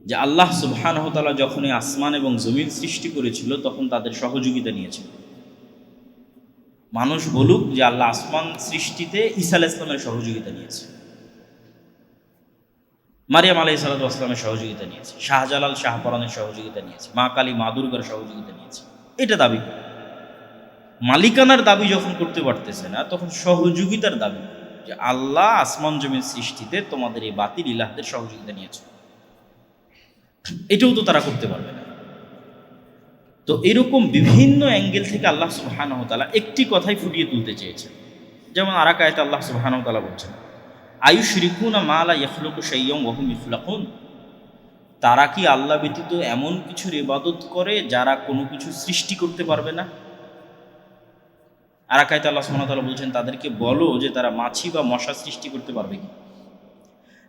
যে আল্লাহ সুবহানাহু ওয়া তাআলা যখন এই আসমান এবং জমিন সৃষ্টি করেছিল তখন তাদের সহযোগিতা নিয়েছিল। মানুষ বলুক যে আল্লাহ আসমান সৃষ্টিতে ঈসা আলাইহিস সালামের সহযোগিতা নিয়েছে, মারিয়াম আলাইহিস সালামের সহযোগিতা নিয়েছে, শাহজালাল শাহপরানের সহযোগিতা নিয়েছে, মা কালী মা দুর্গার সহযোগিতা নিয়েছে, এটা দাবি করে। মালিকানার দাবি যখন করতে পারতেছে না তখন সহযোগিতার দাবি যে আল্লাহ আসমান জমির সৃষ্টিতে তোমাদের এই বাতিল ইলাহদের সহযোগিতা নিয়েছে, এটাও তো তারা করতে পারবে না। তো এরকম বিভিন্ন অ্যাঙ্গেল থেকে আল্লাহ সুবহানাহু ওয়া তাআলা একটি কথাই ফুটিয়ে তুলতে চেয়েছেন। যেমন আর এক আয়াতে আল্লাহ সুবহানাহু ওয়া তাআলা বলছেন, আয়ুশরিকুনা মা লা ইয়াখলুকু শাইয়্যান ওয়া হুম ইখলাকুন, তারা কি আল্লাহ ব্যতীত এমন কিছুর ইবাদত করে যারা কোনো কিছু সৃষ্টি করতে পারবে না। আর এক আয়াতে আল্লাহ সুবহানাহু ওয়া তাআলা বলছেন, তাদেরকে বলো যে তারা মাছি বা মশা সৃষ্টি করতে পারবে কি।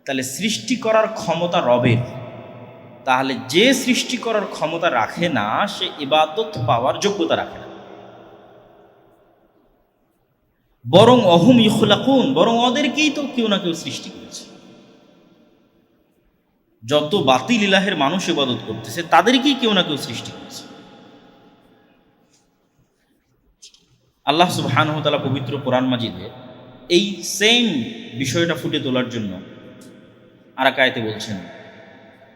তাহলে সৃষ্টি করার ক্ষমতা রবের, তাহলে যে সৃষ্টি করার ক্ষমতা রাখে না সে ইবাদত পাওয়ার যোগ্যতা রাখে না। বরং অহুম ইখলাকুন, বরং ওদেরকেই তো কেউ না কেউ সৃষ্টি করেছে। যত বাতিল ইলাহের মানুষ ইবাদত করতেছে তাদেরকেই কেউ না কেউ সৃষ্টি করেছে। আল্লাহ সুবহানাহু ওয়া তাআলা পবিত্র কোরআন মাজিদে এই সেম বিষয়টা ফুটে তোলার জন্য আর এক আয়াতে বলছেন,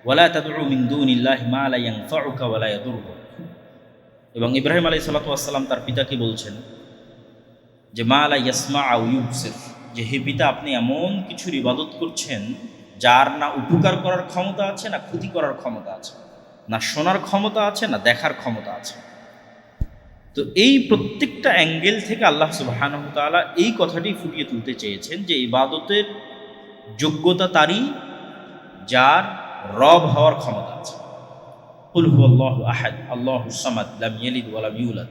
ওয়ালা তাদউ মিন দুনিল্লাহি মা লা ইয়ানফাউকা ওয়া লা ইয়াদুররুক। এবং ইব্রাহিম আলাইহিস সালাতু ওয়াস সালাম তার পিতাকে বলছেন যে মা লা ইয়াসমা আও ইউবসির, যে হে পিতা আপনি এমন কিছুর ইবাদত করছেন যার না উপকার করার ক্ষমতা আছে না ক্ষতি করার ক্ষমতা আছে, না শোনার ক্ষমতা আছে না দেখার ক্ষমতা আছে। তো এই প্রত্যেকটা অ্যাঙ্গেল থেকে আল্লাহ সুবহানাহু ওয়া তাআলা এই কথাটি ফুটিয়ে তুলতে চেয়েছেন যে ইবাদতের যোগ্যতা তারই যার রব হওয়ার ক্ষমতা আছে। কুল হুয়াল্লাহু আহাদ আল্লাহুস সামাদ লাম ইয়ালিদ ওয়া লাম ইউলাদ,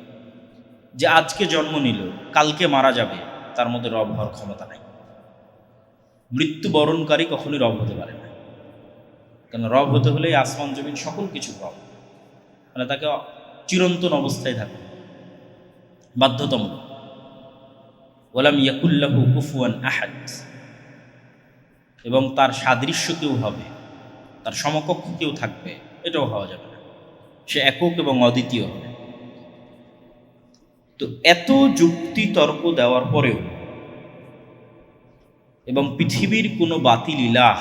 যে আজকে জন্ম নিল কালকে মারা যাবে তার মধ্যে রব হওয়ার ক্ষমতা নাই। মৃত্যুবরণকারী কখনোই রব হতে পারে না, কারণ রব হতে হলে আসমান জমিন সকল কিছু রব, মানে তাকে চিরন্তন অবস্থায় থাকে বাধ্যতামূলক। ওয়ালাম ইয়াকুল্লাহু কুফুয়ান আহাদ, এবং তার সাদৃশ্য কেউ হবে, তার সমকক্ষ কেউ থাকবে, এটাও হওয়া যাবে না, সে একক এবং অদ্বিতীয় হবে। তো এত যুক্তি তর্ক দেওয়ার পরেও এবং পৃথিবীর কোনো বাতিল ইলাহ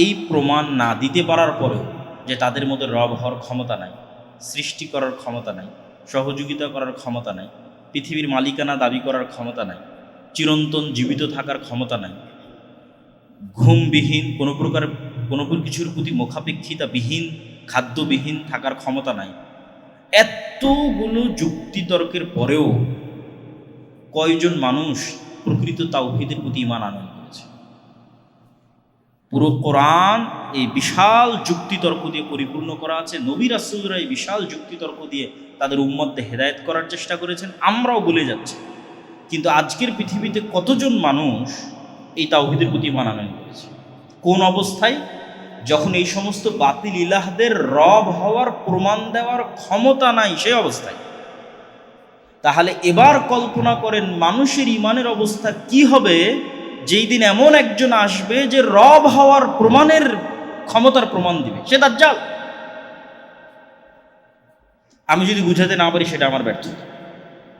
এই প্রমাণ না দিতে পারার পরেও যে তাদের মধ্যে রব হওয়ার ক্ষমতা নাই, সৃষ্টি করার ক্ষমতা নাই, সহযোগিতা করার ক্ষমতা নাই, পৃথিবীর মালিকানা দাবি করার ক্ষমতা নাই, চিরন্তন জীবিত থাকার ক্ষমতা নাই, ঘুমবিহীন কোনো কিছুর প্রতি মুখাপেক্ষিতাবিহীন খাদ্যবিহীন থাকার ক্ষমতা নাই, এতগুলো যুক্তিতর্কের পরেও কয়জন মানুষ প্রকৃত তাওহীদের প্রতি ঈমান আনয়ন করেছে? পুরো কোরআন এই বিশাল যুক্তিতর্ক দিয়ে পরিপূর্ণ করা আছে। নবী রাসূলরা এই বিশাল যুক্তিতর্ক দিয়ে তাদের উম্মতদের হেদায়েত করার চেষ্টা করেছেন, আমরাও বলে যাচ্ছি। কিন্তু আজকের পৃথিবীতে কতজন মানুষ এই তাওহীদের প্রতি ঈমান আনয়ন করেছে? কোন অবস্থায়? যখন এই সমস্ত বাতিল ইলাহদের রব হওয়ার প্রমাণ দেওয়ার ক্ষমতা নাই সেই অবস্থায়। তাহলে এবার কল্পনা করেন মানুষের ঈমানের অবস্থা কি হবে যেই দিন এমন একজন আসবে যে রব হওয়ার প্রমাণের ক্ষমতার প্রমাণ দিবে, সে দাজ্জাল। আমি যদি বুঝাতে না পারি সেটা আমার ব্যর্থতা,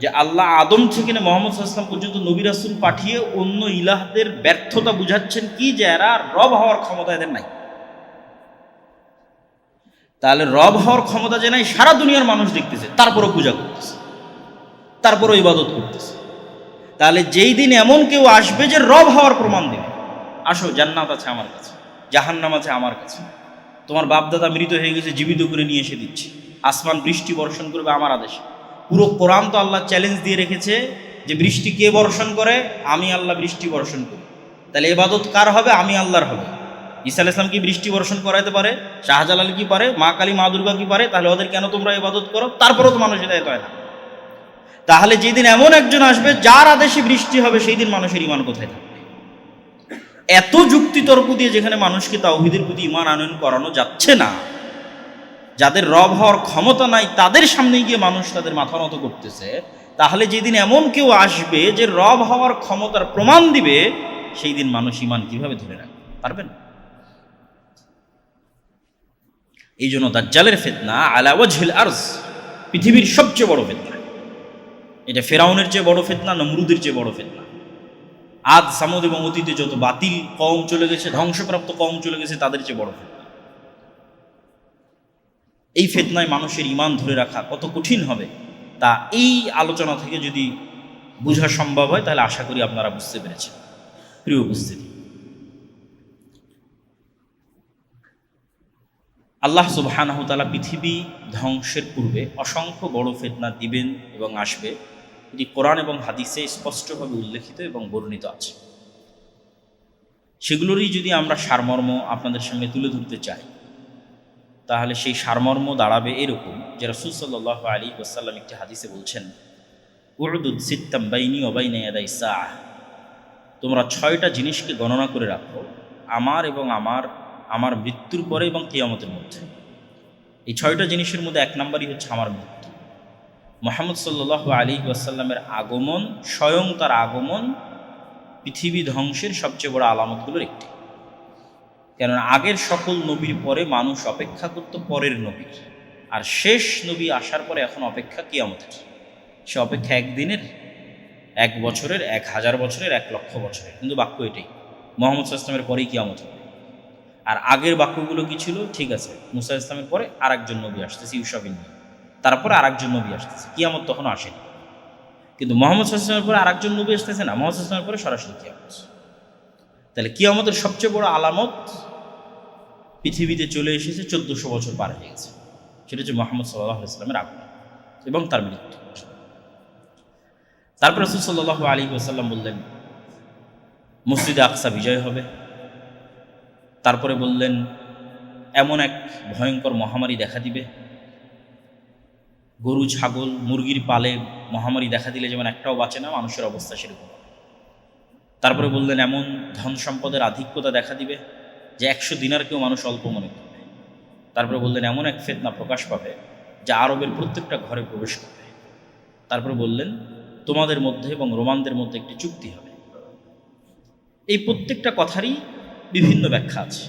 যে আল্লাহ আদম থেকে না মুহাম্মদ সাল্লাল্লাহু আলাইহি ওয়াসাল্লাম পর্যন্ত নবী রাসূল পাঠিয়ে অন্য ইলাহদের ব্যর্থতা বুঝাচ্ছেন কি, যে এরা রব হওয়ার ক্ষমতা এদের নাই। তাহলে রব হওয়ার ক্ষমতা যে নাই সারা দুনিয়ার মানুষ দেখতেছে, তারপরও পূজা করতেছে, তারপরও ইবাদত করতেছে। তাহলে যেই দিন এমন কেউ আসবে যে রব হওয়ার প্রমাণ দেবে, আসো জান্নাত আছে আমার কাছে, জাহান্নাম আছে আমার কাছে, তোমার বাপদাদা মৃত হয়ে গেছে জীবিত করে নিয়ে এসে দিচ্ছি, আসমান বৃষ্টি বর্ষণ করবে আমার আদেশে। পুরো কোরআন তো আল্লাহ চ্যালেঞ্জ দিয়ে রেখেছে যে বৃষ্টি কে বর্ষণ করে? আমি আল্লাহ বৃষ্টি বর্ষণ করি। তাহলে ইবাদত কার হবে? আমি আল্লাহর হবে। ঈসা আলাইহিস সালাম কি বৃষ্টি বর্ষণ করাইতে পারে? শাহজালাল কি পারে? মা কালী মা দুর্গা কি পারে? তাহলে ওদের কেন তোমরা ইবাদত করো? তারপরেও তো মানুষ হিদায়াত হয় না। তাহলে যেদিন এমন একজন আসবে যার আদেশে বৃষ্টি হবে, সেই দিন মানুষের ঈমান কোথায় থাকবে? এত যুক্তিতর্ক দিয়ে যেখানে মানুষকে তাওহীদের প্রতি ঈমান আনয়ন করানো যাচ্ছে না, যাদের রব হওয়ার ক্ষমতা নাই তাদের সামনে গিয়ে মানুষ তাদের মাথা নত করতেছে, তাহলে যেদিন এমন কেউ আসবে যে রব হওয়ার ক্ষমতার প্রমাণ দিবে, সেই দিন মানুষ ঈমান কিভাবে ধরে রাখবে? পারবেন? এই জন্য দাজ্জালের ফিতনা আলা ওয়াজহিল আরজ, পৃথিবীর সবচেয়ে বড় ফিতনা। এটা ফেরাউনের চেয়ে বড় ফিতনা, নমরুদের চেয়ে বড় ফিতনা। আদ সামুদ এবং অতীতে যত বাতিল কওম চলে গেছে, ধ্বংসপ্রাপ্ত কওম চলে গেছে, তাদের চেয়ে বড় ফিতনা। এই ফিতনায় মানুষের ঈমান ধরে রাখা কত কঠিন হবে তা এই আলোচনা থেকে যদি বোঝা সম্ভব হয় তাহলে আশা করি আপনারা বুঝতে পেরেছেন। প্রিয় উপস্থিতি, আল্লাহ সুবহানাহু ওয়া তাআলা পৃথিবী ধ্বংসের পূর্বে অসংখ্য বড় ফিতনা দিবেন এবং আসবে, এটি কোরআন এবং হাদিসে স্পষ্টভাবে উল্লেখিত এবং বর্ণিত আছে। সেগুলোরই যদি আমরা সারমর্ম আপনাদের সামনে তুলে ধরতে চাই তাহলে সেই সারমর্ম দাঁড়াবে এরকম যে রাসূল সাল্লাল্লাহু আলাইহি ওয়াসাল্লাম একটি হাদিসে বলছেন, উ'দুদ সিত্তাম বাইনি ওয়া বাইনা ইয়াদাই সাআহ, তোমরা 6টা জিনিসকে গণনা করে রাখো আমার এবং আমার মৃত্যুর পরে এবং কিয়ামতের মধ্যে। এই 6টা জিনিসের মধ্যে 1 নম্বরই হচ্ছে আমার মৃত্যু। মুহাম্মদ সাল্লাল্লাহু আলাইহি ওয়াসাল্লামের আগমন, স্বয়ং তার আগমন পৃথিবী ধ্বংসের সবচেয়ে বড় আলামতগুলোর একটি। কেননা আগের সকল নবীর পরে মানুষ অপেক্ষা করত পরের নবীর, আর শেষ নবী আসার পরে এখন অপেক্ষা কিয়ামতের। সে অপেক্ষা 1 দিনের, 1 বছরের, 1000 বছরের, 1 লক্ষ বছরের, কিন্তু বাক্য এটাই, মুহাম্মদ সাল্লাল্লাহু আলাইহি ওয়াসাল্লামের পরেই কিয়ামত হবে। আর আগের বাক্যগুলো কি ছিল? ঠিক আছে, মুসা ইসলামের পরে আরেকজন নবী আসতেছে ইউসা বিন নূন, তারপরে আরেকজন নবী আসতেছে, কিয়ামত তখনও আসেনি। কিন্তু মুহাম্মদ সাল্লাল্লাহু আলাইহি ওয়াসাল্লামের পরে আরেকজন নবী আসতেছে না, মুহাম্মদ সাল্লাল্লাহু আলাইহি ওয়াসাল্লামের পরে সরাসরি কিয়ামত। তাহলে কিয়ামতের সবচেয়ে বড় আলামত পৃথিবীতে চলে এসেছে, 1400 বছর পার হয়ে গেছে। সেটা হচ্ছে মুহাম্মদ সাল্লাল্লাহু আলাইহি ওয়াসাল্লামের আগমন এবং তার মৃত্যু। তারপর রাসূল সাল্লাল্লাহু আলাইহি ওয়াসাল্লাম বললেন মসজিদে আকসা বিজয় হবে। তারপরে বললেন এমন এক ভয়ঙ্কর মহামারী দেখা দিবে, গরু ছাগল মুরগির পালে মহামারী দেখা দিলে যেমন একটাও বাঁচে না, মানুষের অবস্থা সেরকম। তারপরে বললেন এমন ধন সম্পদের আধিক্যতা দেখা দিবে যে 100 দিনারকেও মানুষ অল্প মনে করবে। তারপরে বললেন এমন এক ফিতনা প্রকাশ পাবে যা আরবের প্রত্যেকটা ঘরে প্রবেশ করবে। তারপরে বললেন তোমাদের মধ্যে এবং রোমানদের মধ্যে একটি চুক্তি হবে। এই প্রত্যেকটা কথারই বিভিন্ন ব্যাখ্যা আছে,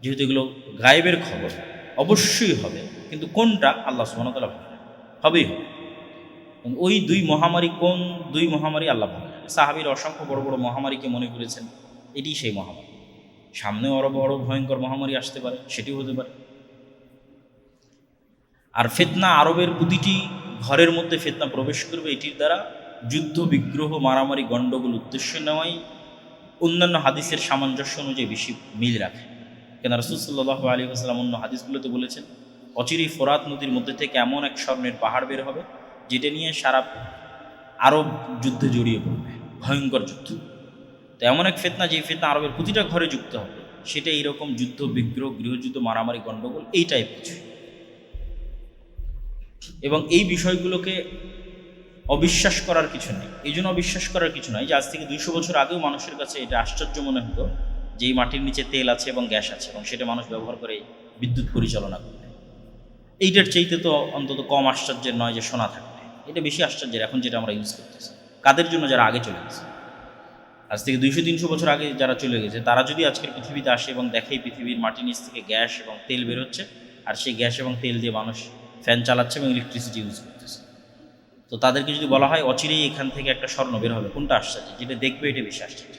যেহেতু এগুলো গায়েবের খবর, অবশ্যই হবে, কিন্তু কোনটা আল্লাহ সুবহানাহু ওয়া তাআলা ভালো জানেন, হবেই হবে। ওই 2 মহামারী কোন 2 মহামারী আল্লাহ ভালো জানেন। সাহাবীর অসংখ্য বড় বড় মহামারীকে মনে করেছেন এটি সেই মহামারী। সামনেও আরো বড় ভয়ঙ্কর মহামারী আসতে পারে, সেটিও হতে পারে। আর ফিতনা আরবের প্রতিটি ঘরের মধ্যে ফিতনা প্রবেশ করবে, এটির দ্বারা যুদ্ধ বিগ্রহ মারামারি গণ্ডগোল উদ্দেশ্য নেওয়াই অন্যান্য হাদিসের সামঞ্জস্য অনুযায়ী বেশি মিল রাখে। কেন রাসূল সাল্লাল্লাহু আলাইহি ওয়াসাল্লাম অন্য হাদিসগুলোতে বলেছেন অচিরেই ফোরাত নদীর মধ্যে থেকে এমন এক স্বর্ণের পাহাড় বের হবে যেটা নিয়ে সারা আরব যুদ্ধে জড়িয়ে পড়বে, ভয়ঙ্কর যুদ্ধ। তো এমন এক ফিতনা, যে ফিতনা আরবের প্রতিটা ঘরে যুক্ত হবে, সেটা এইরকম যুদ্ধ বিগ্রহ, গৃহযুদ্ধ, মারামারি গণ্ডগোল এই টাইপ কিছু। এবং এই বিষয়গুলোকে অবিশ্বাস করার কিছু নেই। এই জন্য অবিশ্বাস করার কিছু নয় যে আজ থেকে 200 বছর আগেও মানুষের কাছে এটা আশ্চর্য মনে হতো যে এই মাটির নিচে তেল আছে এবং গ্যাস আছে এবং সেটা মানুষ ব্যবহার করে বিদ্যুৎ পরিচালনা করবে। এইটার চাইতে তো অন্তত কম আশ্চর্যের নয় যে সোনা থাকবে। এটা বেশি আশ্চর্যের এখন যেটা আমরা ইউজ করতেছি। কাদের জন্য? যারা আগে চলে গেছে। আজ থেকে 200-300 বছর আগে যারা চলে গেছে তারা যদি আজকের পৃথিবীতে আসে এবং দেখে পৃথিবীর মাটির নিচ থেকে গ্যাস এবং তেল বেরোচ্ছে, আর সেই গ্যাস এবং তেল দিয়ে মানুষ ফ্যান চালাচ্ছে এবং ইলেকট্রিসিটি ইউজ করতেছে, তো তাদেরকে যদি বলা হয় অচিরেই এখান থেকে একটা স্বর্ণ বের হবে, কোনটা আশ্চর্য? যেটা দেখবে এটা বেশি আশ্চর্য।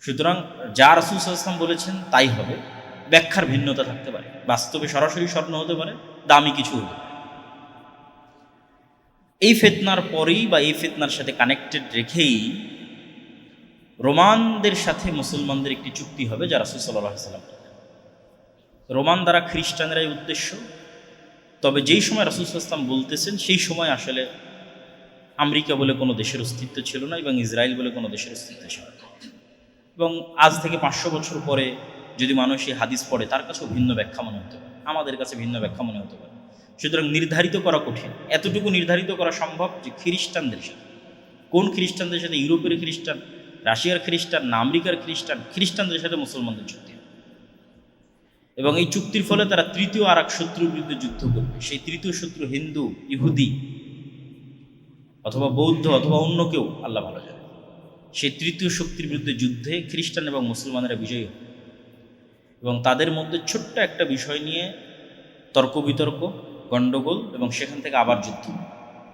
সুতরাং যা রাসূল সাল্লাল্লাহু আলাইহি ওয়াসাল্লাম বলেছেন তাই হবে, ব্যাখ্যার ভিন্নতা থাকতে পারে। বাস্তবে সরাসরি স্বর্ণ হতে পারে, দামি কিছু হতে পারে। এই ফিতনার পরেই বা এই ফিতনার সাথে কানেক্টেড রেখেই রোমানদের সাথে মুসলমানদের একটি চুক্তি হবে যা রাসূল সাল্লাল্লাহু আলাইহি ওয়াসাল্লাম। রোমান দ্বারা খ্রিস্টানরাই উদ্দেশ্য, তবে যেই সময় রাসূল সাল্লাল্লাহু আলাইহি ওয়াসাল্লাম বলতেছেন সেই সময় আসলে আমেরিকা বলে কোনো দেশের অস্তিত্ব ছিল না এবং ইসরায়েল বলে কোনো দেশের অস্তিত্ব ছিল না। এবং আজ থেকে 500 বছর পরে যদি মানুষ এই হাদিস পড়ে তার কাছেও ভিন্ন ব্যাখ্যা মনে হতে পারে, আমাদের কাছে ভিন্ন ব্যাখ্যা মনে হতে পারে। সুতরাং নির্ধারিত করা কঠিন। এতটুকু নির্ধারিত করা সম্ভব যে খ্রিস্টানদের সাথে, কোন খ্রিস্টানদের সাথে? ইউরোপের খ্রিস্টান, রাশিয়ার খ্রিস্টান না আমেরিকার খ্রিস্টান, খ্রিস্টানদের সাথে মুসলমানদের চুক্তি। এবং এই চুক্তির ফলে তারা তৃতীয় আর এক শত্রুর বিরুদ্ধে যুদ্ধ করবে। সেই তৃতীয় শত্রু হিন্দু, ইহুদি অথবা বৌদ্ধ অথবা অন্য কেউ, আল্লাহ ভালো জানে। সেই তৃতীয় শক্তির বিরুদ্ধে যুদ্ধে খ্রিস্টান এবং মুসলমানেরা বিজয়ী হবে এবং তাদের মধ্যে ছোট্ট একটা বিষয় নিয়ে তর্ক বিতর্ক, গণ্ডগোল, এবং সেখান থেকে আবার যুদ্ধ।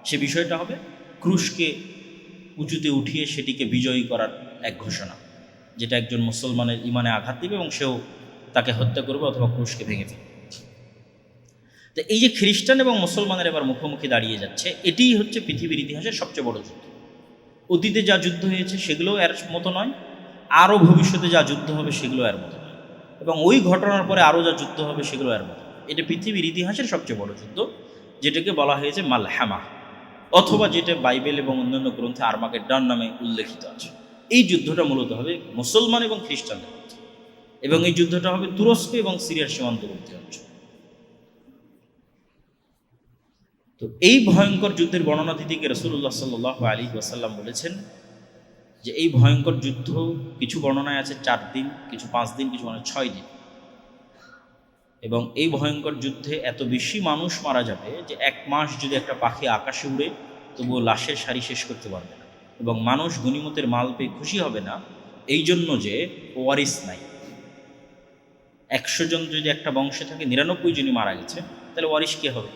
সে বিষয়টা হবে ক্রুশকে উঁচুতে উঠিয়ে সেটিকে বিজয়ী করার এক ঘোষণা, যেটা একজন মুসলমানের ইমানে আঘাত দিবে এবং সেও তাকে হত্যা করবে অথবা ক্রুশকে ভেঙে ফেলবে। তো এই যে খ্রিস্টান এবং মুসলমানের এবার মুখোমুখি দাঁড়িয়ে যাচ্ছে, এটিই হচ্ছে পৃথিবীর ইতিহাসের সবচেয়ে বড় যুদ্ধ। অতীতে যা যুদ্ধ হয়েছে সেগুলো এর মতো নয়, আরও ভবিষ্যতে যা যুদ্ধ হবে সেগুলো এর মতো নয়, এবং ওই ঘটনার পরে আরও যা যুদ্ধ হবে সেগুলো এর মতো। এটা পৃথিবীর ইতিহাসের সবচেয়ে বড় যুদ্ধ, যেটাকে বলা হয়েছে মালহামা, অথবা যেটা বাইবেল এবং অন্যান্য গ্রন্থে আর্মাগেড্ডন নামে উল্লেখিত আছে। এই যুদ্ধটা মূলত হবে মুসলমান এবং খ্রিস্টানদের মধ্যে, এবং এই যুদ্ধটা হবে তুরস্ক এবং সিরিয়ার সীমান্তবর্তী অঞ্চল। তো এই ভয়ঙ্কর যুদ্ধের বর্ণনা দিতে গিয়ে রাসূলুল্লাহ সাল্লাল্লাহু আলাইহি ওয়াসাল্লাম বলেছেন যে এই ভয়ঙ্কর যুদ্ধ কিছু বর্ণনায় আছে 4 দিন, কিছু 5 দিন, কিছু 6 দিন, এবং এই ভয়ঙ্কর যুদ্ধে এত বেশি মানুষ মারা যাবে যে 1 মাস যদি একটা পাখি আকাশে উড়ে তবুও লাশের সারি শেষ করতে পারবে না, এবং মানুষ গনিমতের মাল পেয়ে খুশি হবে না এই জন্য যে ওয়ারিস নাই। 100 জন যদি একটা বংশে থাকে, 99 জনই মারা গেছে, তাহলে ওয়ারিস কে হবে?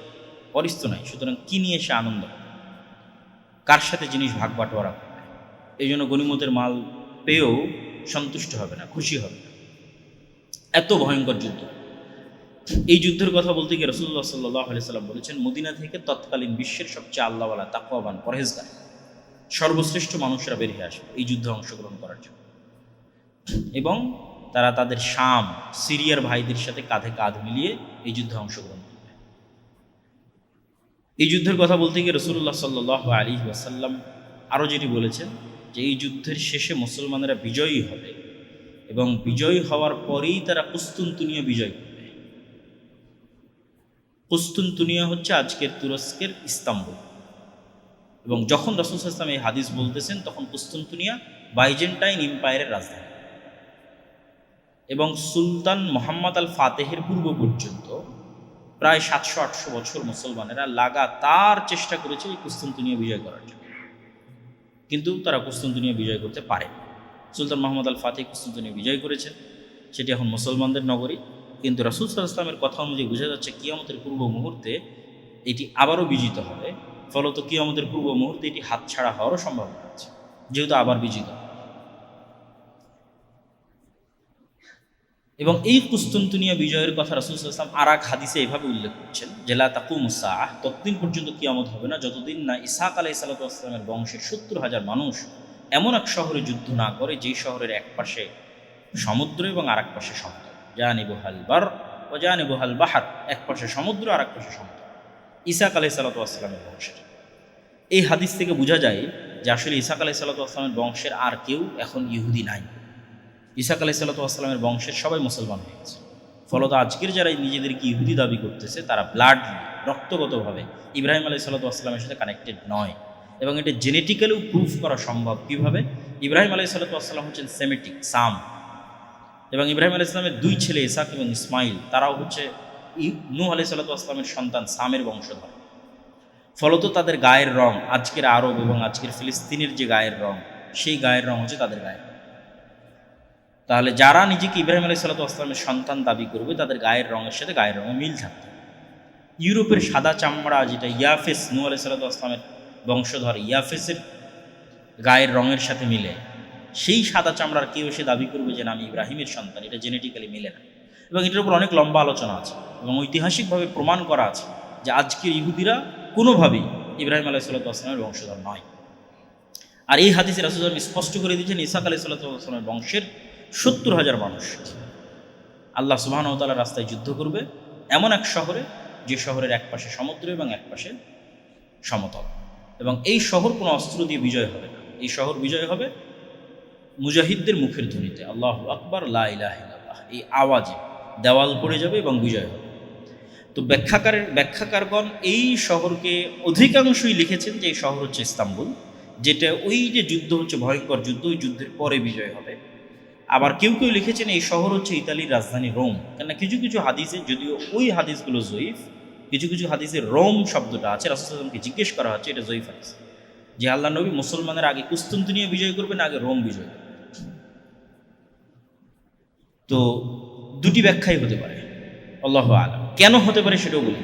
ওয়ারিস তো নাই। সুতরাং কি নিয়ে সে আনন্দ হবে? কার সাথে জিনিস ভাগ বাটোয়ারা করবে? এই জন্য গনিমতের মাল পেয়েও সন্তুষ্ট হবে না, খুশি হবে না। এত ভয়ঙ্কর যুদ্ধ। এই যুদ্ধের কথা বলতে গিয়ে রাসূলুল্লাহ সাল্লাল্লাহু আলাইহি সাল্লাম বলেছেন, মদিনা থেকে তৎকালীন বিশ্বের সবচেয়ে আল্লাহওয়ালা, তাকওয়াবান, পরহেজগার, সর্বশ্রেষ্ঠ মানুষরা বের হয়ে আসবে এই যুদ্ধে অংশগ্রহণ করার জন্য, এবং তারা তাদের শাম, সিরিয়ার ভাইদের সাথে কাঁধে কাঁধ মিলিয়ে এই যুদ্ধে অংশগ্রহণ করবে। এই যুদ্ধের কথা বলতে গিয়ে রাসূলুল্লাহ সাল্লাল্লাহু আলাইহি ওয়াসাল্লাম আরও যেটি বলেছেন যে এই যুদ্ধের শেষে মুসলমানেরা বিজয়ী হবে, এবং বিজয়ী হওয়ার পরেই তারা কুস্তুনতুনিয়া বিজয় করবে। কুস্তুনতুনিয়া হচ্ছে আজকের তুরস্কের ইস্তাম্বুল, এবং যখন রাসূল সাল্লাল্লাহু আলাইহি ওয়াসাল্লাম এই হাদিস বলতেছেন তখন কুস্তুনতুনিয়া বাইজেন্টাইন এম্পায়ারের রাজধানী, এবং সুলতান মুহাম্মদ আল ফাতেহের পূর্ব পর্যন্ত প্রায় 700-800 বছর মুসলমানেরা লাগাতার চেষ্টা করেছে এই কুস্তুনতুনিয়া বিজয় করার জন্য, কিন্তু তারা কুস্তুনতুনিয়া বিজয় করতে পারে। সুলতান মুহাম্মদ আল ফাতেহ কুস্তুনতুনিয়া বিজয় করেছেন, সেটি এখন মুসলমানদের নগরী, কিন্তু রাসূল সাল্লাল্লাহু আলাইহি ওয়াসাল্লামের কথা অনুযায়ী বোঝা যাচ্ছে কিয়ামতের পূর্ব মুহূর্তে এটি আবারও বিজিত হবে। ফলত কিয়ামতের পূর্ব মুহূর্তে এটি হাতছাড়া হওয়ারও সম্ভাবনা আছে, যেহেতু আবার বিজিত। এবং এই কুস্তুনতুনিয়া বিজয়ের কথা রাসূল সাল্লাল্লাহু আলাইহি ওয়াসাল্লাম আর এক হাদিসে এভাবে উল্লেখ করছেন যে লা তাকুমুস সাআহ, ততদিন পর্যন্ত কিয়ামত হবে না যতদিন না ইসহাক আলাইহিস সালাতু ওয়াস সালামের বংশের 70,000 মানুষ এমন এক শহরে যুদ্ধ না করে যেই শহরের এক পাশে সমুদ্র এবং আর এক পাশে সমুদ্র, জানিবুহাল বার ওয়া জানিবুহাল বাহর, এক পাশে সমুদ্র আর এক পাশে সমুদ্র, ইসহাক আলাইহিস সালাতু ওয়াস সালামের বংশের। এই হাদিস থেকে বোঝা যায় যে আসলে ইসহাক আলাইহিস সালাতু ওয়াস সালামের বংশের আর কেউ এখন ইহুদি নাই। ইসহাক আলাইহিস সালাতু ওয়াস সালামের বংশের সবাই মুসলমান হয়ে গেছে। ফলত আজকের যারা নিজেদেরকে ইহুদি দাবি করতেছে তারা রক্তগতভাবে ইব্রাহিম আলাইহিস সালাতু ওয়াস সালামের সাথে কানেক্টেড নয়, এবং এটা জেনেটিক্যালিও প্রুফ করা সম্ভব। কীভাবে? ইব্রাহিম আলাইহিস সালাতু ওয়াস সালাম হচ্ছেন সেমিটিক, সাম, এবং ইব্রাহিম আলাইহিস সালামের 2 ছেলে ইসহাক এবং ইসমাইল, তারাও হচ্ছে নূহ আলাইহিস সালাতু ওয়াস সালামের সন্তান, সামের বংশধর। ফলত তাদের গায়ের রং, আজকের আরব এবং আজকের ফিলিস্তিনের যে গায়ের রং, সেই গায়ের রং হচ্ছে তাদের গায়ের। তাহলে যারা নিজেকে ইব্রাহিম আলাইহিস সালাতু ওয়াস সালামের সন্তান দাবি করবে তাদের গায়ের রঙের সাথে গায়ের রঙে মিল থাকবে। ইউরোপের সাদা চামড়া, যেটা ইয়াফেস, নূহ আলাইহিস সালাতু ওয়াস সালামের বংশধর ইয়াফেসের গায়ের রঙের সাথে মিলে, সেই সাদা চামড়ার কেউ এসে দাবি করবে যে না আমি ইব্রাহিমের সন্তান, এটা জেনেটিক্যালি মিলে না। এবং এটার উপর অনেক লম্বা আলোচনা আছে, এবং ঐতিহাসিকভাবে প্রমাণ করা আছে যে আজকের ইহুদিরা কোনোভাবেই ইব্রাহিম আলাইহিস সালাতু ওয়াস সালামের বংশধর নয়। আর এই হাদিসে রাসূল সাল্লাল্লাহু আলাইহি ওয়াসাল্লাম স্পষ্ট করে দিয়েছেন ইসহাক আলাইহিস সালাতু ওয়াস সালামের বংশের 70,000 মানুষ আল্লাহ সুবহানাহু ওয়া তাআলার রাস্তায় যুদ্ধ করবে এমন এক শহরে, যে শহরের এক পাশে সমুদ্র এবং এক পাশে সমতল, এবং এই শহর কোনো অস্ত্র দিয়ে বিজয় হবে না। এই শহর বিজয় হবে মুজাহিদদের মুখের ধ্বনিতে, আল্লাহু আকবার, লা ইলাহা ইল্লাল্লাহ, এই আওয়াজে দেওয়াল পড়ে যাবে এবং বিজয় হবে। তো ব্যাখ্যাকারগণ এই শহরকে অধিকাংশই লিখেছেন যে এই শহর হচ্ছে ইস্তাম্বুল, যেটা ওই যে যুদ্ধ হচ্ছে ভয়ঙ্কর যুদ্ধ, ওই যুদ্ধের পরে বিজয় হবে। আবার কেউ কেউ লিখেছেন এই শহর হচ্ছে ইতালির রাজধানী রোম, কেননা কিছু কিছু হাদিসে, যদিও ওই হাদিসগুলো জয়ীফ, কিছু কিছু হাদিসে রোম শব্দটা আছে। রাসূল সাল্লাল্লাহু আলাইহি ওয়াসাল্লামকে জিজ্ঞেস করা হচ্ছে, এটা জয়ীফ হাদিস, যে আল্লাহ নবী মুসলমানের আগে কুস্তুনতুনিয়া বিজয় করবেন, আগে রোম বিজয় করবেন। তো দুটি ব্যাখ্যাই হতে পারে, আল্লাহু আলাম। কেন হতে পারে সেটাও বলি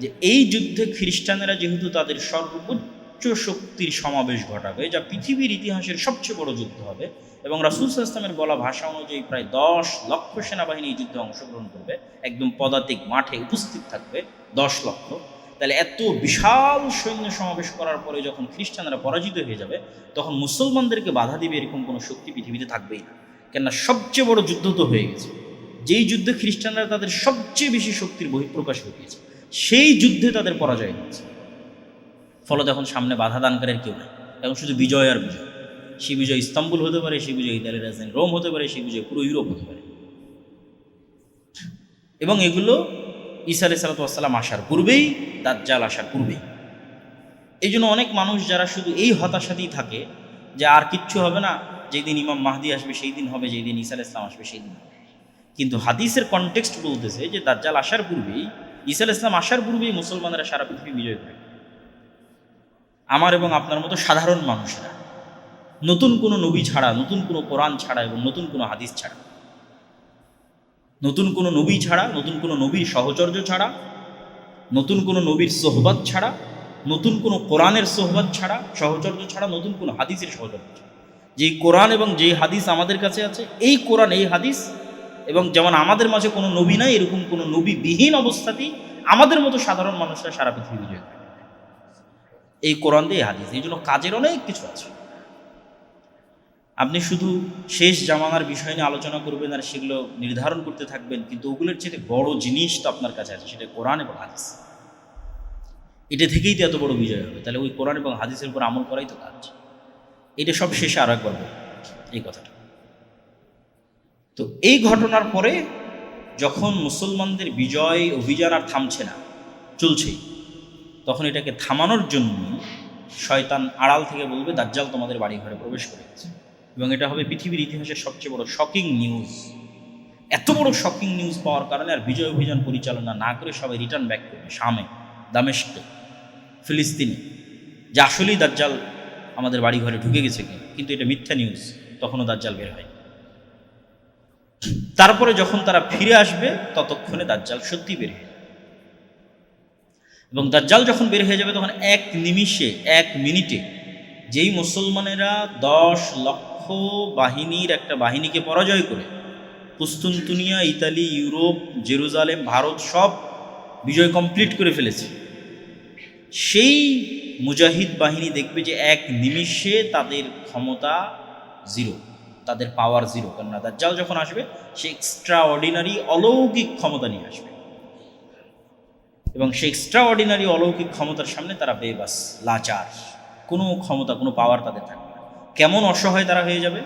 যে এই যুদ্ধে খ্রিস্টানেরা যেহেতু তাদের সর্বোচ্চ শক্তির সমাবেশ ঘটাবে, যা পৃথিবীর ইতিহাসের সবচেয়ে বড় যুদ্ধ হবে, এবং রাসূল সাল্লাল্লাহু আলাইহি ওয়াসাল্লামের বলা ভাষা অনুযায়ী প্রায় 10 লক্ষ সেনাবাহিনী এই যুদ্ধে অংশগ্রহণ করবে, একদম পদাতিক মাঠে উপস্থিত থাকবে 10 লক্ষ। তাহলে এত বিশাল সৈন্য সমাবেশ করার পরে যখন খ্রিস্টানরা পরাজিত হয়ে যাবে, তখন মুসলমানদেরকে বাধা দিবে এরকম কোনো শক্তি পৃথিবীতে থাকবেই না। কেননা সবচেয়ে বড় যুদ্ধ তো হয়ে গেছে, যেই যুদ্ধে খ্রিস্টানরা তাদের সবচেয়ে বেশি শক্তির বহিঃপ্রকাশ ঘটিয়েছে, সেই যুদ্ধে তাদের পরাজয় হয়েছে। ফলত এখন সামনে বাধা দানকারের কেউ নেই, এখন শুধু বিজয় আর বিজয়। সেই বিজয় ইস্তাম্বুল হতে পারে, সেই বিজয় ইতালির রাজধানী রোম হতে পারে, সেই বিজয় পুরো ইউরোপ হতে পারে। এবং এগুলো ঈসা আলাইহিস সালাম আসার পূর্বেই, দাজ্জাল আসার পূর্বেই। এই জন্য অনেক মানুষ যারা শুধু এই হতাশাতেই থাকে যে আর কিচ্ছু হবে না, যেই দিন ইমাম মাহদি আসবে সেই দিন হবে, যেই দিন ঈসা আলাইহিস সালাম আসবে সেই দিন হবে। কিন্তু হাদিসের কনটেক্সট বলতেছে যে দাজ্জাল আসার পূর্বেই, ঈসা আলাইহিস সালাম আসার পূর্বেই মুসলমানরা সারা পৃথিবী বিজয় করে। আমার এবং আপনার মতো সাধারণ মানুষেরা, নতুন কোনো নবী ছাড়া, নতুন কোনো কোরআন ছাড়া এবং নতুন কোনো হাদিস ছাড়া, নতুন কোনো নবী ছাড়া, নতুন কোনো নবীর সহচর্য ছাড়া, নতুন কোনো নবীর সোহবত ছাড়া, নতুন কোনো কোরআনের সোহবত ছাড়া, সহচর্য ছাড়া, নতুন কোনো হাদিসের সহচর্য ছাড়া, যেই কোরআন এবং যেই হাদিস আমাদের কাছে আছে, এই কোরআন এই হাদিস, এবং যেমন আমাদের মাঝে কোনো নবী নাই, এরকম কোনো নবীবিহীন অবস্থাতেই আমাদের মতো সাধারণ মানুষরা সারা পৃথিবী বিজয় করে এই কোরআন দিয়ে হাদিস। এই জন্য কাজের অনেক কিছু আছে। আপনি শুধু শেষ জামানার বিষয় নিয়ে আলোচনা করবেন আর সেগুলো নির্ধারণ করতে থাকবেন, কিন্তু ওগুলোর চেয়ে বড় জিনিস তো আপনার কাছে আছে, সেটা কোরআন এবং হাদিস। এটা থেকেই তো এত বড় বিজয় হবে। তাহলে ওই কোরআন এবং হাদিসের উপর আমল করাই তো কাজ। এটা সব শেষে আরো একবার বলব এই কথাটা। তো এই ঘটনার পরে যখন মুসলমানদের বিজয় অভিযান আর থামছে না, চলছেই, তখন এটাকে থামানোর জন্য শয়তান আড়াল থেকে বলবে দাজ্জাল তোমাদের বাড়ি ঘরে প্রবেশ করে গেছে। এবং এটা হবে পৃথিবীর ইতিহাসের সবচেয়ে বড় শকিং নিউজ। এত বড় শকিং নিউজ পাওয়ার কারণে আর বিজয় অভিযান পরিচালনা না করে সবাই রিটার্ন ব্যাক করবে শামে, দামেস্কে, ফিলিস্তিনে, যে আসলেই দাজ্জাল আমাদের বাড়ি ঘরে ঢুকে গেছে কিন্তু এটা মিথ্যা নিউজ, তখনও দাজ্জাল বের হয়। তারপরে যখন তারা ফিরে আসবে ততক্ষণে দাজ্জাল সত্যি বের হয়ে যাবে। এবং দাজ্জাল যখন বের হয়ে যাবে তখন এক নিমিষে, এক মিনিটে যেই মুসলমানেরা 10 লক্ষ বাহিনীর একটা বাহিনীকে পরাজয় করে কুস্তুনতুনিয়া, ইতালি, ইউরোপ, জেরুজালেম, ভারত সব বিজয় কমপ্লিট করে ফেলেছে, সেই মুজাহিদ বাহিনী দেখবে যে এক নিমিষে তাদের ক্ষমতা জিরো, তাদের পাওয়ার জিরো। কেননা দাজ্জাল যখন আসবে সে এক্সট্রা অর্ডিনারি অলৌকিক ক্ষমতা নিয়ে আসবে, এবং সেই এক্সট্রা অর্ডিনারি অলৌকিক ক্ষমতার সামনে তারা বেবাস, লাচার, কোনো ক্ষমতা, কোনো পাওয়ার তাদের থাকবে না। কেমন অসহায় তারা হয়ে যাবে।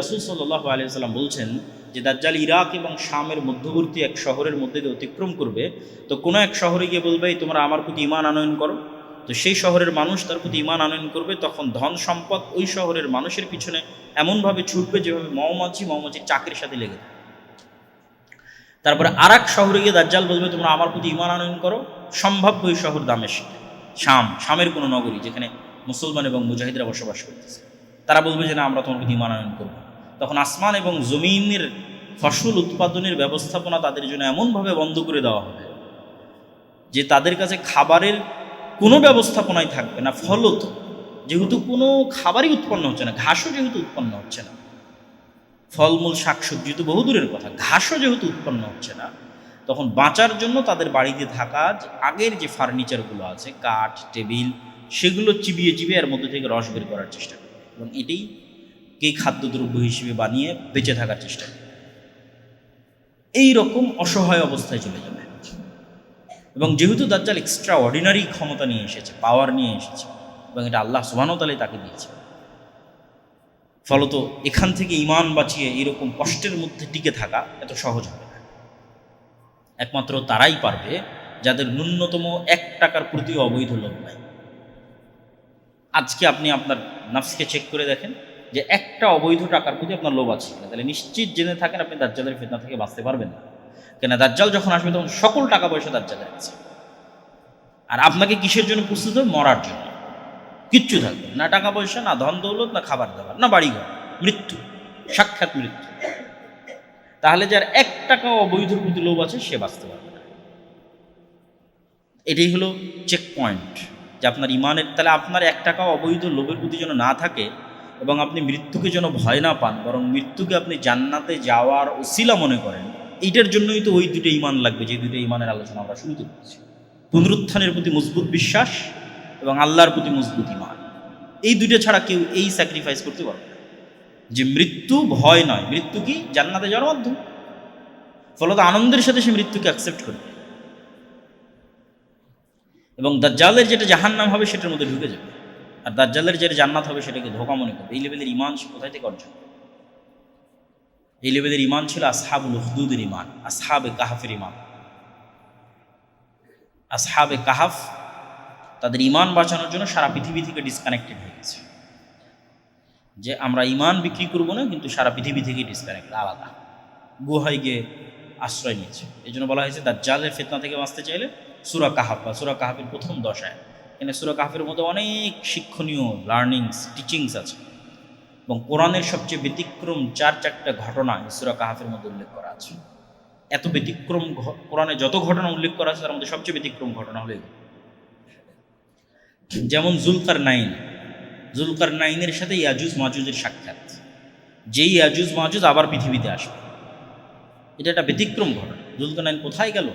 রাসূল সাল্লাল্লাহু আলাইহি ওয়াসাল্লাম বলছেন যে দাজ্জাল ইরাক এবং শামের মধ্যবর্তী এক শহরের মধ্যে দিয়ে অতিক্রম করবে, তো কোনো এক শহরে গিয়ে বলবে তোমরা আমার প্রতি ঈমান আনয়ন করো, তো সেই শহরের মানুষ তার প্রতি ঈমান আনয়ন করবে। তখন ধন সম্পদ ওই শহরের মানুষের পিছনে এমনভাবে ছুটবে যেভাবে মৌমাছির চাকের সাথে লেগে থাকে। তারপরে আর এক শহরে গিয়ে দাজ্জাল বলবে তোমরা আমার প্রতি ঈমান আনয়ন করো, সম্ভাব্য ওই শহর দামেস্ক, শামের কোনো নগরী যেখানে মুসলমান এবং মুজাহিদরা বসবাস করতেছে। তারা বলবে যে না, আমরা তোমার প্রতি ঈমান আনয়ন করব। তখন আসমান এবং জমিনের ফসল উৎপাদনের ব্যবস্থাপনা তাদের জন্য এমনভাবে বন্ধ করে দেওয়া হবে যে তাদের কাছে খাবারের কোনো ব্যবস্থাপনাই থাকবে না। ফলত যেহেতু কোনো খাবারই উৎপন্ন হচ্ছে না, ঘাসও যেহেতু উৎপন্ন হচ্ছে না, ফলমূল শাকসবজি তো বহু দূরের কথা, ঘাসও যেহেতু উৎপন্ন হচ্ছে না, তখন বাঁচার জন্য তাদের বাড়িতে থাকা আগের যে ফার্নিচারগুলো আছে, কাঠ, টেবিল, সেগুলো চিবিয়ে চিবিয়ে এর মধ্যে থেকে রস বের করার চেষ্টা করবে, এবং এটাই খাদ্যদ্রব্য হিসেবে বানিয়ে বেঁচে থাকার চেষ্টা করবে। এই রকম অসহায় অবস্থায় চলে যাবে। এবং যেহেতু দাজ্জাল এক্সট্রা অর্ডিনারি ক্ষমতা নিয়ে এসেছে, পাওয়ার নিয়ে এসেছে, এবং এটা আল্লাহ সুবহানাহু ওয়া তাআলা তাকে দিয়েছে, ফলত এখান থেকে ঈমান বাঁচিয়ে এরকম কষ্টের মধ্যে টিকে থাকা এত সহজ হবে না। একমাত্র তারাই পারবে যাদের ন্যূনতম 1 টাকার প্রতিও অবৈধ লোভ নাই। আজকে আপনি আপনার নাফসকে চেক করে দেখেন যে একটা অবৈধ টাকার প্রতি আপনার লোভ আছে, তাহলে নিশ্চিত জেনে থাকেন আপনি দাজ্জালের ফিতনা থেকে বাঁচতে পারবেন না। কেন দাজ্জাল যখন আসবে তখন সকল টাকা পয়সা দাজ্জালের কাছে, আর আপনাকে কিসের জন্য প্রস্তুত হবে? মরার জন্য। কিচ্ছু থাকবে না, টাকা পয়সা, না ধন দৌলত, না খাবার দাবার, না বাড়িঘর, মৃত্যু, সাক্ষাৎ মৃত্যু। তাহলে যার 1 টাকাও অবৈধর প্রতি লোভ আছে সে বাঁচতে পারবে না। এটাই হলো চেক পয়েন্ট যে আপনার ইমানের, তাহলে আপনার 1 টাকাও অবৈধ লোভের প্রতি যেন না থাকে এবং আপনি মৃত্যুকে যেন ভয় না পান, বরং মৃত্যুকে আপনি জান্নাতে যাওয়ার ওসিলা মনে করেন। এইটার জন্যই তো ওই দুটো ইমান লাগবে, যে দুটো ইমানের আলোচনা আমরা শুরুতে করেছি। পুনরুত্থানের প্রতি মজবুত বিশ্বাস এবং আল্লাহর প্রতি মজবুত ইমান, এই দুটো ছাড়া কেউ এই স্যাক্রিফাইস করতে পারবে না। যে মৃত্যু ভয় নয়, মৃত্যু কি জান্নাতে যাওয়ার মাধ্যম, ফলত আনন্দের সাথে সে মৃত্যুকে অ্যাকসেপ্ট করবে এবং দাজ্জালের যেটা জাহান্নাম হবে সেটার মধ্যে ঢুকে যাবে, আর দাজ্জালের যেটা জান্নাত হবে সেটাকে ধোঁকা মনে করবে। এই লেভেলের ইমান সে কোথায় থেকে অর্জন করবে? এই লেভেলের ইমান ছিল আসহাবুল উখদুদের ইমান, আসহাবে কাহাফের ইমান। আসহাবে কাহাফ তাদের ইমান বাঁচানোর জন্য সারা পৃথিবী থেকে ডিসকানেক্টেড হয়ে গেছে, যে আমরা ইমান বিক্রি করবো না, কিন্তু সারা পৃথিবী থেকে ডিসকানেক্ট, আলাদা গুহায় গিয়ে আশ্রয় নিয়েছে। এই জন্য বলা হয়েছে দাজ্জালের ফিতনা থেকে বাঁচতে চাইলে সূরা কাহাফ বা সূরা কাহাফের প্রথম 10 আয়াত, এখানে সূরা কাহাফের মধ্যে অনেক শিক্ষণীয় লার্নিংস, টিচিংস আছে এবং কোরআনের সবচেয়ে ব্যতিক্রম 4-4টা ঘটনা এই সূরা কাহাফের মধ্যে উল্লেখ করা আছে। এত ব্যতিক্রম কোরআনে যত ঘটনা উল্লেখ করা আছে তার মধ্যে সবচেয়ে ব্যতিক্রম ঘটনা হলো এগুলো। যেমন জুলকারনাইনের সাথে ইয়াজুজ মাজুজের সাক্ষাৎ, যেই ইয়াজুজ মাজুজ আবার পৃথিবীতে আসবে, এটা একটা ব্যতিক্রম ঘটনা। জুলকারনাইন কোথায় গেল,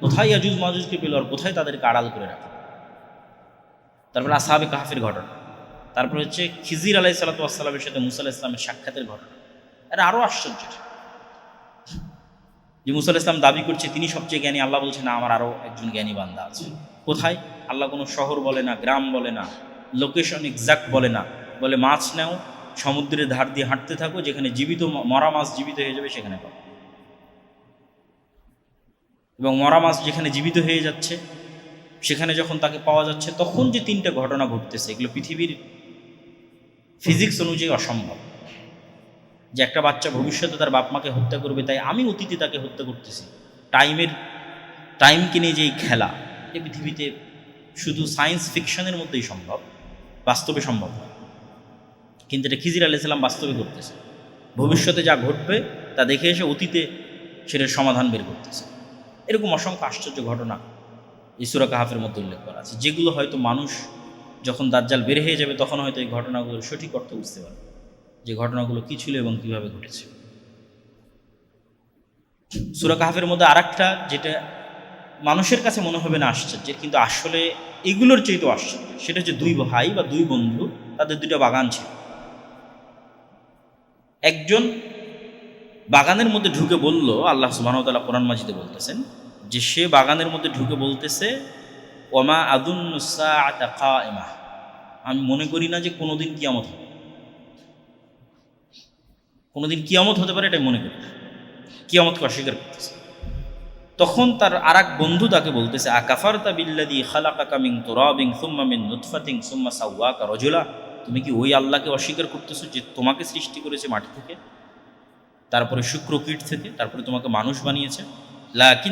কোথায় ইয়াজুজ মাজুজকে পেল, আর কোথায় তাদেরকে আড়াল করে রাখল। তারপরে আসহাবে কাহাফের ঘটনা, তারপরে হচ্ছে খিজির আলাইহিস সালাতু ওয়াস সালামের সাথে মুসা আলাইহিস সালামের সাক্ষাতের ঘটনা। এটা আরও আশ্চর্যের যে মুসা আলাইহিস সালাম দাবি করছে তিনি সবচেয়ে জ্ঞানী, আল্লাহ বলছে না আমার আরও একজন জ্ঞানী বান্দা আছে। কোথায়? আল্লাহ কোনো শহর বলে না, গ্রাম বলে না, লোকেশন এক্সাক্ট বলে না, বলে মাছ নেও, সমুদ্রের ধার দিয়ে হাঁটতে থাকো, যেখানে জীবিত মরা মাছ জীবিত হয়ে যাবে সেখানে পাবো। এবং মরা মাছ যেখানে জীবিত হয়ে যাচ্ছে সেখানে যখন তাকে পাওয়া যাচ্ছে, তখন যে 3টা ঘটনা ঘটতেছে, এগুলো পৃথিবীর ফিজিক্স অনুযায়ী অসম্ভব। যে একটা বাচ্চা ভবিষ্যতে তার বাপ মাকে হত্যা করবে, তাই আমি অতীতে তাকে হত্যা করতেছি, টাইমকে নিয়ে যেই খেলা, এটা পৃথিবীতে শুধু সায়েন্স ফিকশনের মধ্যেই সম্ভব, বাস্তবে সম্ভব নয়। কিন্তু এটা খিজির আলাইহিস সালাম বাস্তবে করতেছে, ভবিষ্যতে যা ঘটবে তা দেখে এসে অতীতে সেটার সমাধান বের করতেছে। এরকম অসংখ্য আশ্চর্য ঘটনা এই সূরা কাহাফের মধ্যে উল্লেখ করা আছে, যেগুলো হয়তো মানুষ যখন দাজ্জাল বের হয়ে যাবে তখন হয়তো এই ঘটনাগুলোর সঠিক অর্থ বুঝতে পারবে, যে ঘটনাগুলো কী ছিল এবং কীভাবে ঘটেছে। সূরা কাহাফের মধ্যে আরেকটা যেটা মানুষের কাছে মনে হবে না আশ্চর্যের, কিন্তু আসলে এগুলোর চেয়ে তো আশ্চর্য, সেটা হচ্ছে 2 ভাই বা 2 বন্ধু, তাদের 2টা বাগান ছিল। একজন বাগানের মধ্যে ঢুকে বলল, আল্লাহ সুবহানাহু ওয়া তাআলা কোরআন মাজিদে বলতেছেন যে সে বাগানের মধ্যে ঢুকে বলতেছে, ওমা আযুন্নুস সাআতা কায়িমা, আমি মনে করি না যে কোনোদিন কিয়ামত হবে, কোনোদিন কিয়ামত হতে পারে, এটাই মনে করি না, কিয়ামতকে অস্বীকার করতেছে। তখন তার আরেক বন্ধু তাকে বলতেছে, আকাফারতা বিল্লাযী খালাকাকা মিন তুরাবিন সুম্মা মিন নুতফাতিন সুম্মা সাওয়াকা রাজুলা, তুমি কি ওই আল্লাহকে অস্বীকার করতেছো যে তোমাকে সৃষ্টি করেছে মাটি থেকে, তারপরে শুক্রকীট থেকে, তারপরে তোমাকে মানুষ বানিয়েছে। লাকিন